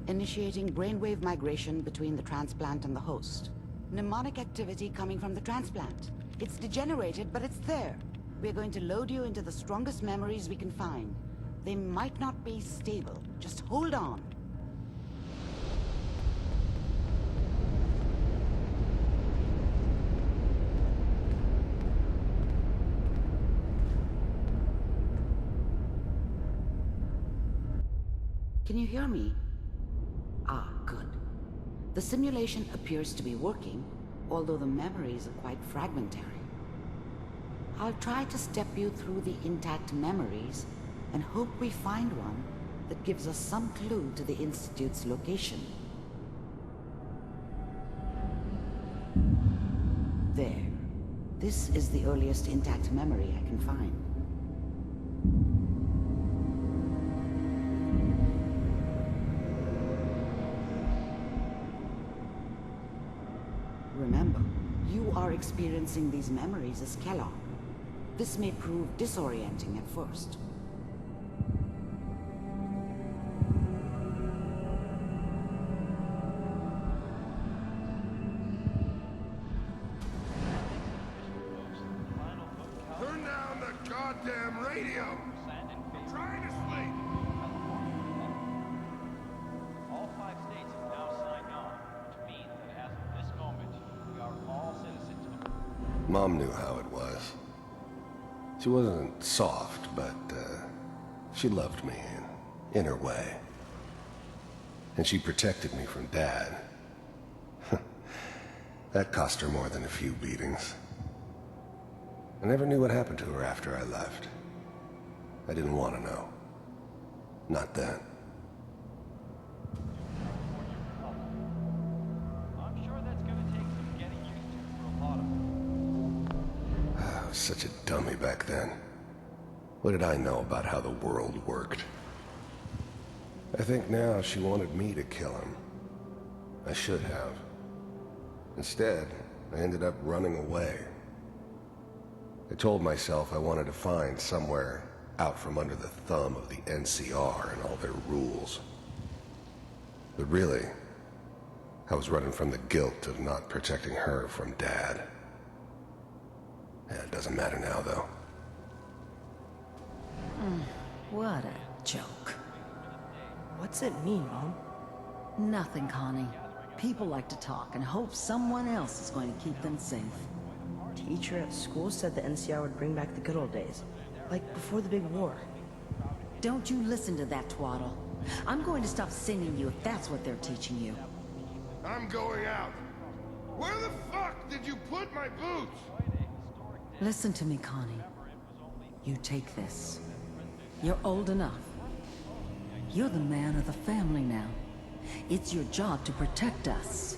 Initiating brainwave migration between the transplant and the host. Mnemonic activity coming from the transplant. It's degenerated, but it's there. We're going to load you into the strongest memories we can find. They might not be stable. Just hold on. Can you hear me? Ah, good. The simulation appears to be working, although the memories are quite fragmentary. I'll try to step you through the intact memories and hope we find one that gives us some clue to the Institute's location. There. This is the earliest intact memory I can find. Remember, you are experiencing these memories as Kellogg. This may prove disorienting at first. Turn down the goddamn radio! I'm trying to sleep! All 5 states have now signed on, which means that as of this moment, we are all citizens of... Mom knew how it was. She wasn't soft, but she loved me in her way. And she protected me from Dad. That cost her more than a few beatings. I never knew what happened to her after I left. I didn't want to know. Not then. I'm sure that's gonna take some getting used to for a lot of them. I was such a dummy back then. What did I know about how the world worked? I think now she wanted me to kill him. I should have. Instead, I ended up running away. I told myself I wanted to find somewhere out from under the thumb of the NCR and all their rules. But really, I was running from the guilt of not protecting her from Dad. Yeah, it doesn't matter now, though. What a joke. What's it mean, Mom? Nothing, Connie. People like to talk and hope someone else is going to keep them safe. Teacher at school said the NCR would bring back the good old days. Like before the big war. Don't you listen to that twaddle. I'm going to stop singing you if that's what they're teaching you. I'm going out. Where the fuck did you put my boots? Listen to me, Connie. You take this. You're old enough. You're the man of the family now. It's your job to protect us.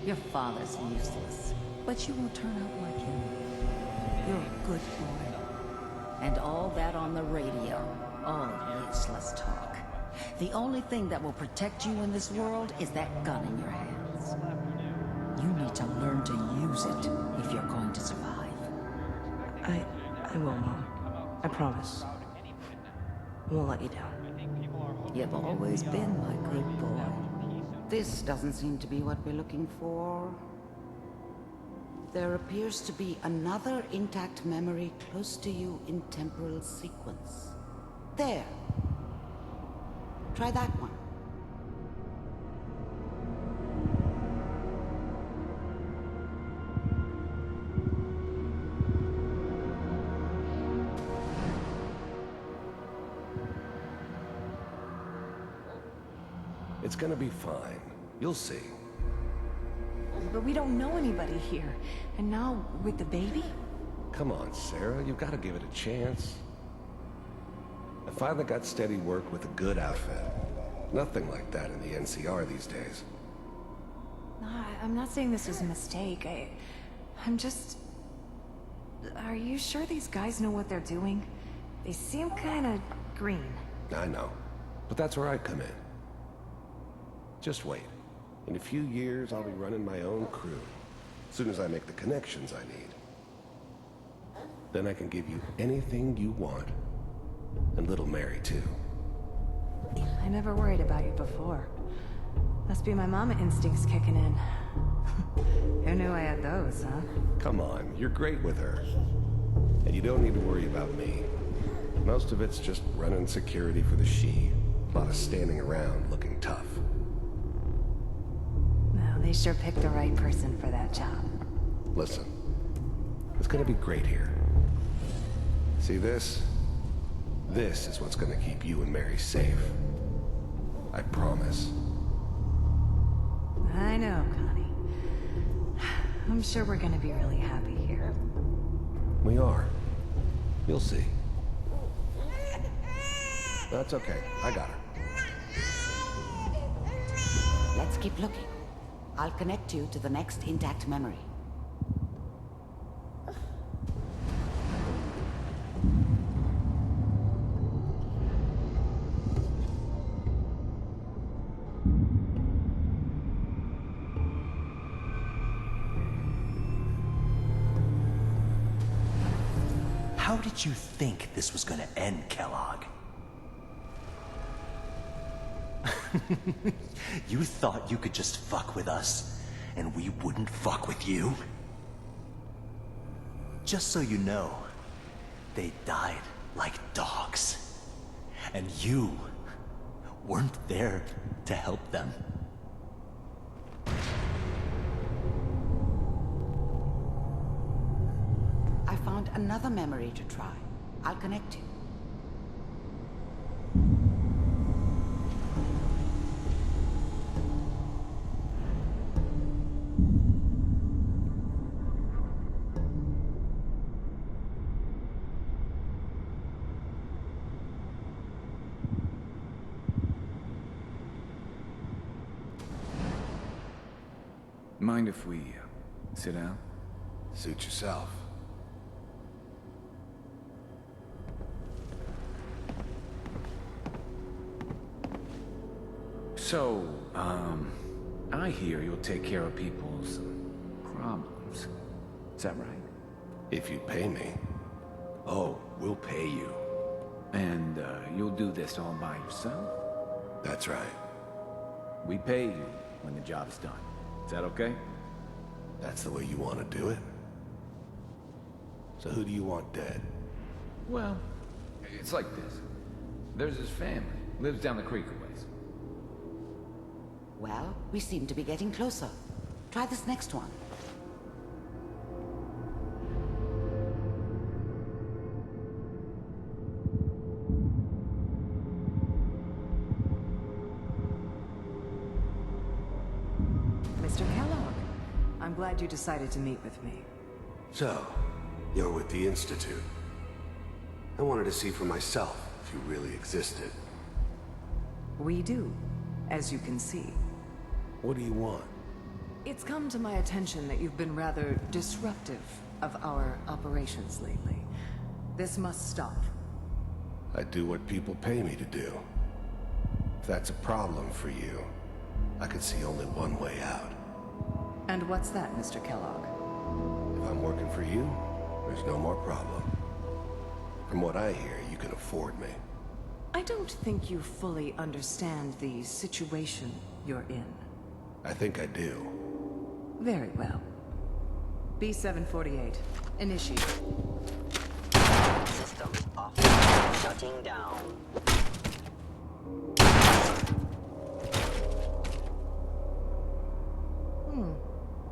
Your father's useless, but you won't turn out like him. You're a good boy. And all that on the radio, all useless talk. The only thing that will protect you in this world is that gun in your hands. You need to learn to use it if you're going to survive. I will, Mom. I promise. I won't let you down. You've always been my good boy. This doesn't seem to be what we're looking for. There appears to be another intact memory close to you in temporal sequence. There. Try that one. It's gonna be fine. You'll see. But we don't know anybody here. And now, with the baby? Come on, Sarah. You've got to give it a chance. I finally got steady work with a good outfit. Nothing like that in the NCR these days. No, I'm not saying this was a mistake. I'm just... Are you sure these guys know what they're doing? They seem kinda green. I know. But that's where I come in. Just wait. In a few years, I'll be running my own crew. As soon as I make the connections I need. Then I can give you anything you want. And little Mary, too. I never worried about you before. Must be my mama instincts kicking in. Who knew I had those, huh? Come on, you're great with her. And you don't need to worry about me. Most of it's just running security for the she. A lot of standing around looking tough. Well, they sure picked the right person for that job. Listen, it's gonna be great here. See this? This is what's gonna keep you and Mary safe. I promise. I know, Connie. I'm sure we're gonna be really happy here. We are. You'll see. That's okay. I got her. Let's keep looking. I'll connect you to the next intact memory. How did you think this was gonna end, Kellogg? You thought you could just fuck with us, and we wouldn't fuck with you? Just so you know, they died like dogs. And you weren't there to help them. I found another memory to try. I'll connect you. Mind if we sit down? Suit yourself. So, I hear you'll take care of people's problems. Is that right? If you pay me. Oh, we'll pay you. And, you'll do this all by yourself? That's right. We pay you when the job's done. Is that okay? That's the way you want to do it? So who do you want dead? Well, it's like this. There's his family. Lives down the creek a ways. Well, we seem to be getting closer. Try this next one. Mr. Kellogg, I'm glad you decided to meet with me. So, you're with the Institute. I wanted to see for myself if you really existed. We do, as you can see. What do you want? It's come to my attention that you've been rather disruptive of our operations lately. This must stop. I do what people pay me to do. If that's a problem for you, I could see only one way out. And what's that, Mr. Kellogg? If I'm working for you, there's no more problem. From what I hear, you can afford me. I don't think you fully understand the situation you're in. I think I do. Very well. B-748, initiate. System off. Shutting down.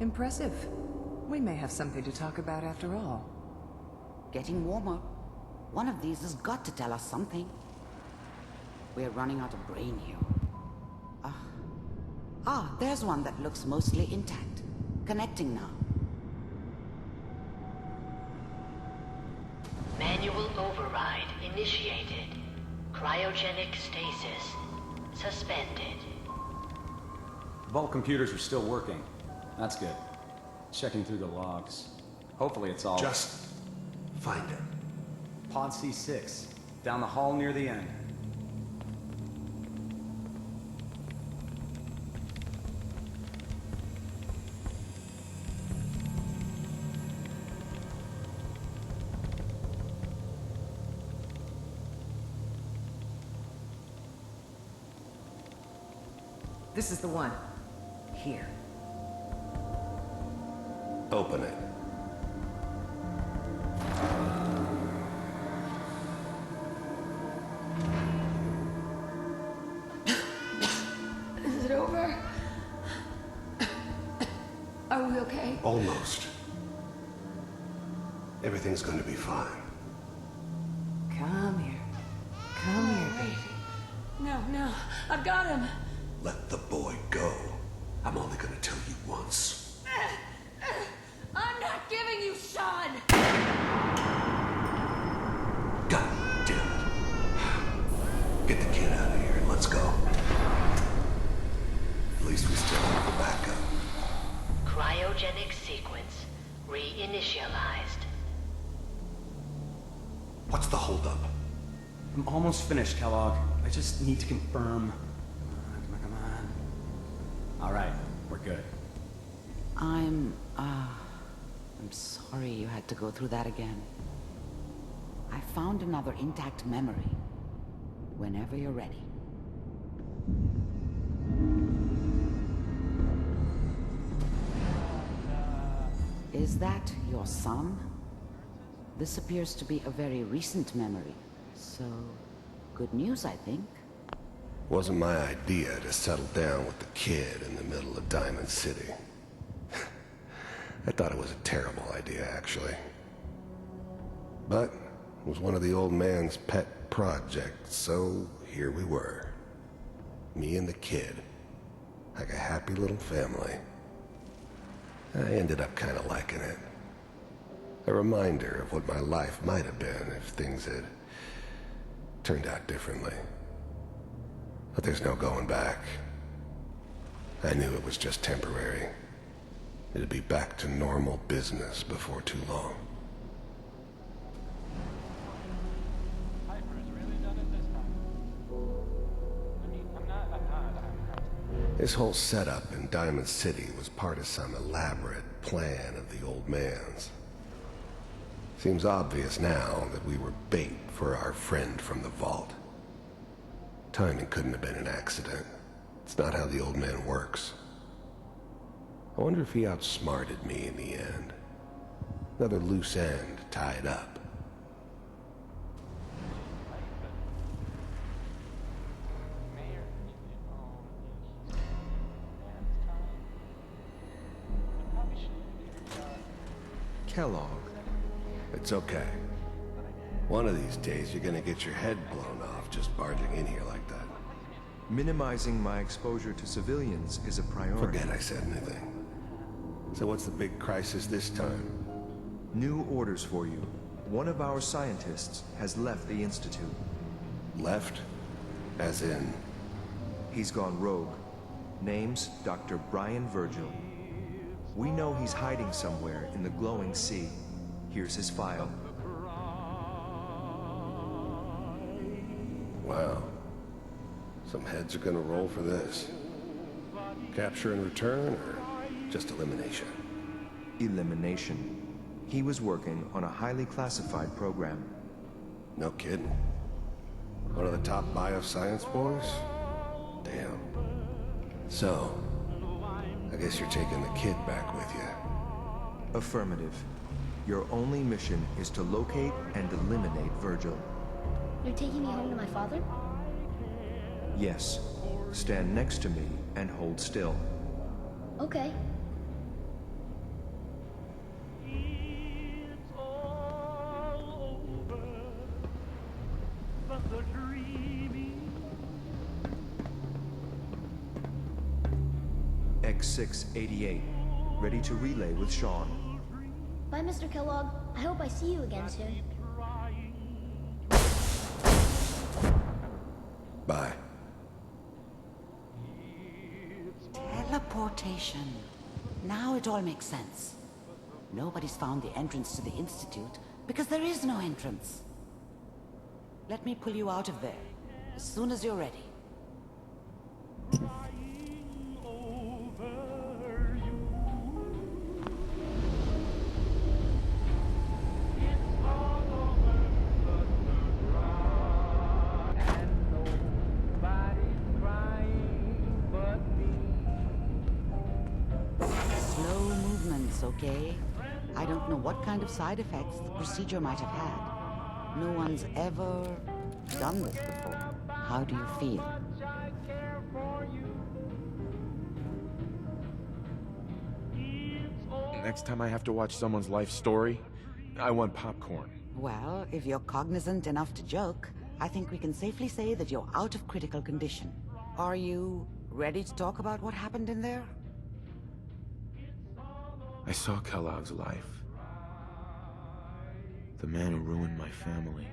Impressive. We may have something to talk about after all. Getting warmer. One of these has got to tell us something. We're running out of brain here. There's one that looks mostly intact. Connecting now. Manual override initiated. Cryogenic stasis suspended. Vault computers are still working. That's good. Checking through the logs. Hopefully it's all... Just find it. Pod C6. Down the hall near the end. This is the one. Here. Open it. Is it over? Are we okay? Almost. Everything's going to be fine. Come here. Come here, baby. No, I've got him. Let the boy go. I'm only going to tell you once. I'm not giving you Sean! God damn it. Get the kid out of here and let's go. At least we still have the backup. Cryogenic sequence reinitialized. What's the holdup? I'm almost finished, Kellogg. I just need to confirm. Come on. All right, we're good. I'm sorry you had to go through that again. I found another intact memory. Whenever you're ready. Is that your son? This appears to be a very recent memory, so good news, I think. Wasn't my idea to settle down with the kid in the middle of Diamond City. I thought it was a terrible idea, actually. But it was one of the old man's pet projects, so here we were. Me and the kid. Like a happy little family. I ended up kind of liking it. A reminder of what my life might have been if things had turned out differently. But there's no going back. I knew it was just temporary. It'd be back to normal business before too long. Hyper has really done it this time. I mean, I'm not. This whole setup in Diamond City was part of some elaborate plan of the old man's. Seems obvious now that we were bait for our friend from the vault. Timing couldn't have been an accident. It's not how the old man works. I wonder if he outsmarted me in the end. Another loose end tied up. Kellogg. It's okay. One of these days you're gonna get your head blown off just barging in here like that. Minimizing my exposure to civilians is a priority. Forget I said anything. So what's the big crisis this time? New orders for you. One of our scientists has left the Institute. Left? As in? He's gone rogue. Name's Dr. Brian Virgil. We know he's hiding somewhere in the glowing sea. Here's his file. Wow. Some heads are gonna roll for this. Capture and return, or just elimination? Elimination. He was working on a highly classified program. No kidding. One of the top bioscience boys? Damn. So, I guess you're taking the kid back with you. Affirmative. Your only mission is to locate and eliminate Virgil. You're taking me home to my father? Yes. Stand next to me and hold still. Okay. X688. Ready to relay with Sean. Bye, Mr. Kellogg. I hope I see you again soon. Bye. Teleportation. Now it all makes sense. Nobody's found the entrance to the Institute because there is no entrance. Let me pull you out of there as soon as you're ready. Nobody's crying but me. okay? I don't know what kind of side effects the procedure might have had. No one's ever done this before. How do you feel? Next time I have to watch someone's life story, I want popcorn. Well, if you're cognizant enough to joke, I think we can safely say that you're out of critical condition. Are you ready to talk about what happened in there? I saw Kellogg's life. The man who ruined my family.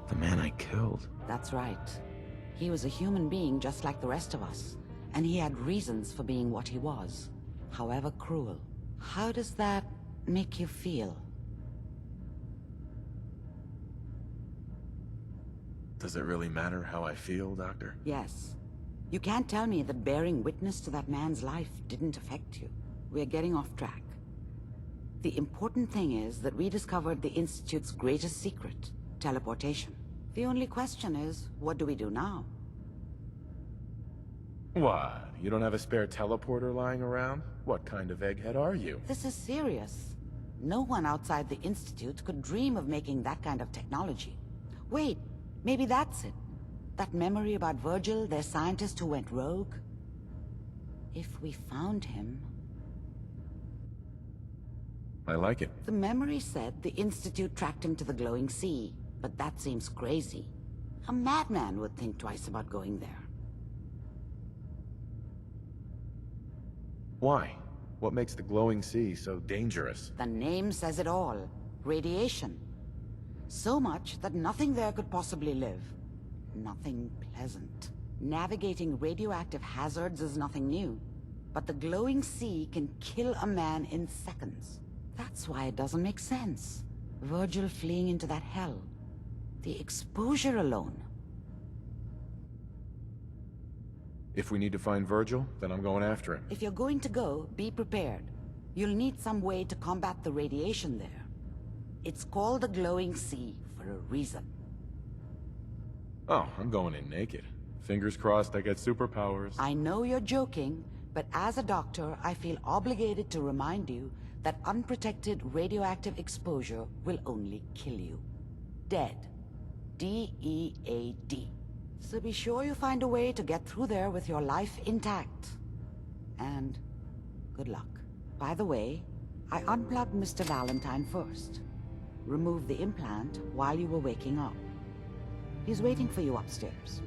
The man I killed. That's right. He was a human being just like the rest of us, and he had reasons for being what he was, however cruel. How does that make you feel? Does it really matter how I feel, Doctor? Yes. You can't tell me that bearing witness to that man's life didn't affect you. We're getting off track. The important thing is that we discovered the Institute's greatest secret, teleportation. The only question is, what do we do now? What? You don't have a spare teleporter lying around? What kind of egghead are you? This is serious. No one outside the Institute could dream of making that kind of technology. Wait, maybe that's it. That memory about Virgil, their scientist who went rogue? If we found him... I like it. The memory said the Institute tracked him to the glowing sea, but that seems crazy. A madman would think twice about going there. Why? What makes the glowing sea so dangerous? The name says it all. Radiation. So much that nothing there could possibly live. Nothing pleasant. Navigating radioactive hazards is nothing new. But the glowing sea can kill a man in seconds. That's why it doesn't make sense. Virgil fleeing into that hell. The exposure alone. If we need to find Virgil, then I'm going after him. If you're going to go, be prepared. You'll need some way to combat the radiation there. It's called the glowing sea for a reason. Oh, I'm going in naked. Fingers crossed I get superpowers. I know you're joking, but as a doctor, I feel obligated to remind you that unprotected radioactive exposure will only kill you. Dead. D-E-A-D. So be sure you find a way to get through there with your life intact. And good luck. By the way, I unplugged Mr. Valentine first. Removed the implant while you were waking up. He's waiting for you upstairs.